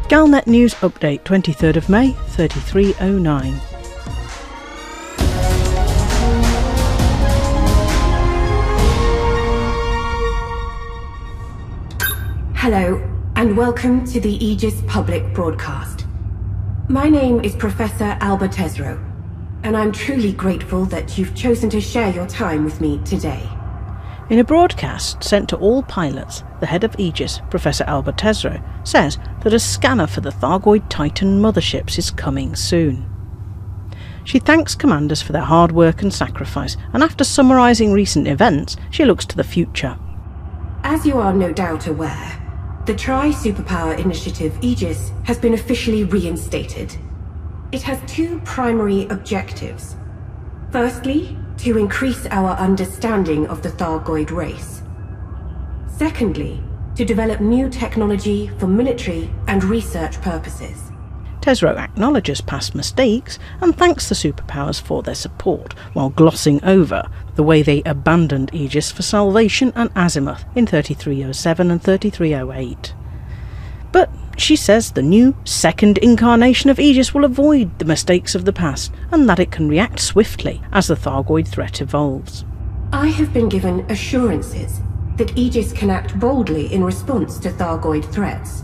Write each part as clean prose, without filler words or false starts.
Galnet News Update 23rd of May 3309. Hello and welcome to the Aegis public broadcast. My name is Professor Alba Tesreau, and I'm truly grateful that you've chosen to share your time with me today. In a broadcast sent to all pilots, the head of Aegis, Professor Alba Tesreau, says that a scanner for the Thargoid Titan motherships is coming soon. She thanks commanders for their hard work and sacrifice, and after summarising recent events, she looks to the future. As you are no doubt aware, the Tri-Superpower Initiative Aegis has been officially reinstated. It has two primary objectives. Firstly, to increase our understanding of the Thargoid race. Secondly, to develop new technology for military and research purposes. Tesreau acknowledges past mistakes and thanks the superpowers for their support, while glossing over the way they abandoned Aegis for Salvation and Azimuth in 3307 and 3308. But she says the new second incarnation of Aegis will avoid the mistakes of the past, and that it can react swiftly as the Thargoid threat evolves. I have been given assurances that Aegis can act boldly in response to Thargoid threats.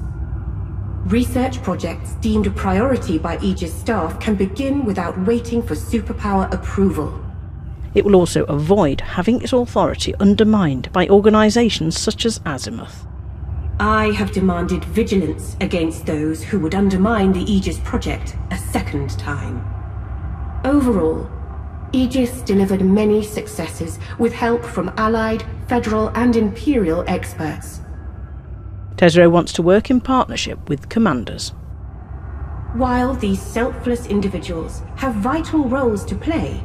Research projects deemed a priority by Aegis staff can begin without waiting for superpower approval. It will also avoid having its authority undermined by organisations such as Azimuth. I have demanded vigilance against those who would undermine the Aegis project a second time. Overall, Aegis delivered many successes with help from allied, federal and imperial experts. Tesreau wants to work in partnership with commanders. While these selfless individuals have vital roles to play,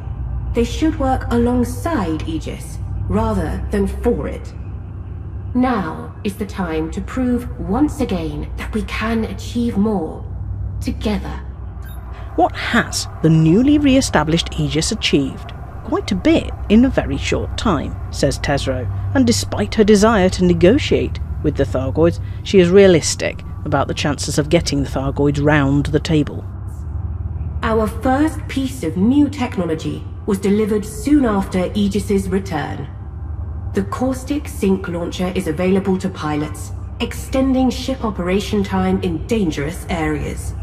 they should work alongside Aegis rather than for it. Now is the time to prove once again that we can achieve more together. What has the newly re-established Aegis achieved? Quite a bit in a very short time, says Tesreau, and despite her desire to negotiate with the Thargoids, she is realistic about the chances of getting the Thargoids round the table. Our first piece of new technology was delivered soon after Aegis's return. The Caustic Sync launcher is available to pilots, extending ship operation time in dangerous areas.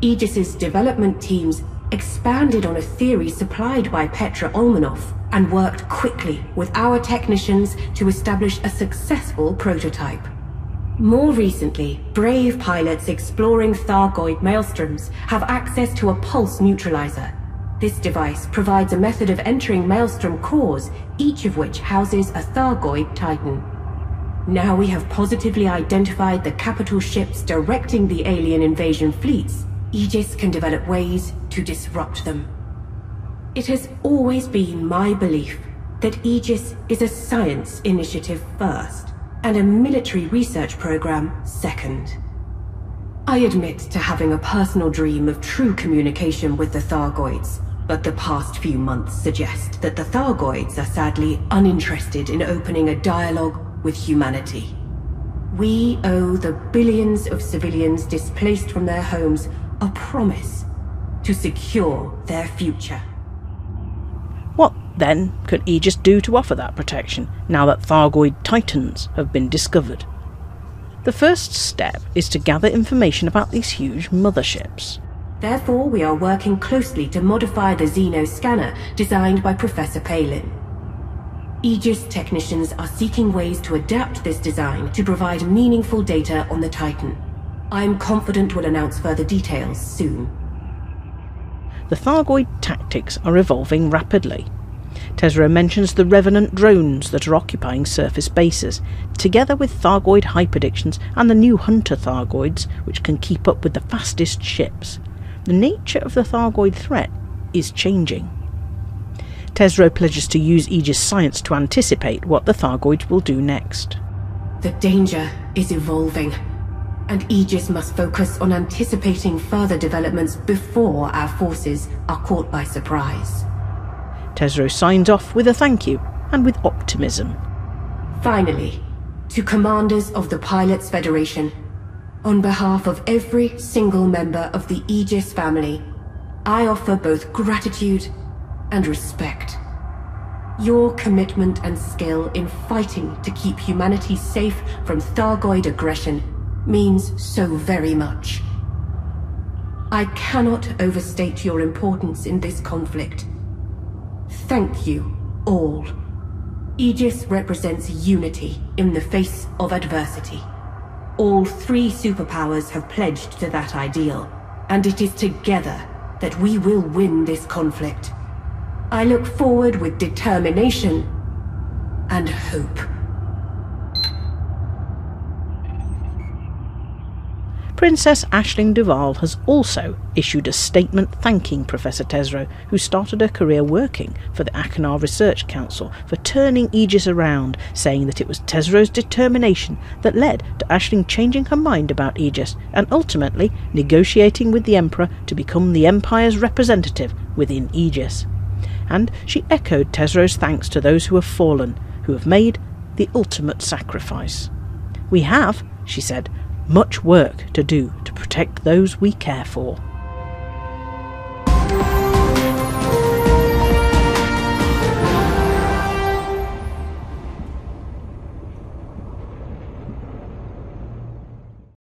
Aegis's development teams expanded on a theory supplied by Petra Olmanov and worked quickly with our technicians to establish a successful prototype. More recently, brave pilots exploring Thargoid maelstroms have access to a pulse neutralizer. This device provides a method of entering maelstrom cores, each of which houses a Thargoid Titan. Now we have positively identified the capital ships directing the alien invasion fleets, Aegis can develop ways to disrupt them. It has always been my belief that Aegis is a science initiative first, and a military research program second. I admit to having a personal dream of true communication with the Thargoids, but the past few months suggest that the Thargoids are sadly uninterested in opening a dialogue with humanity. We owe the billions of civilians displaced from their homes a promise to secure their future. What, then, could Aegis do to offer that protection, now that Thargoid Titans have been discovered? The first step is to gather information about these huge motherships. Therefore, we are working closely to modify the Xeno Scanner designed by Professor Palin. Aegis technicians are seeking ways to adapt this design to provide meaningful data on the Titan. I'm confident we'll announce further details soon. The Thargoid tactics are evolving rapidly. Tesreau mentions the Revenant drones that are occupying surface bases, together with Thargoid hyperdictions and the new Hunter Thargoids, which can keep up with the fastest ships. The nature of the Thargoid threat is changing. Tesreau pledges to use Aegis science to anticipate what the Thargoids will do next. The danger is evolving, and Aegis must focus on anticipating further developments before our forces are caught by surprise. Tesreau signs off with a thank you and with optimism. Finally, to commanders of the Pilots Federation, On behalf of every single member of the Aegis family, I offer both gratitude and respect. Your commitment and skill in fighting to keep humanity safe from Thargoid aggression means so very much. I cannot overstate your importance in this conflict. Thank you, all. Aegis represents unity in the face of adversity. All three superpowers have pledged to that ideal, and it is together that we will win this conflict. I look forward with determination and hope. Princess Aisling Duval has also issued a statement thanking Professor Tesreau, who started her career working for the Achenar Research Council, for turning Aegis around, saying that it was Tesreau's determination that led to Aisling changing her mind about Aegis and ultimately negotiating with the Emperor to become the Empire's representative within Aegis. And she echoed Tesreau's thanks to those who have fallen, who have made the ultimate sacrifice. "We have," she said, "much work to do to protect those we care for."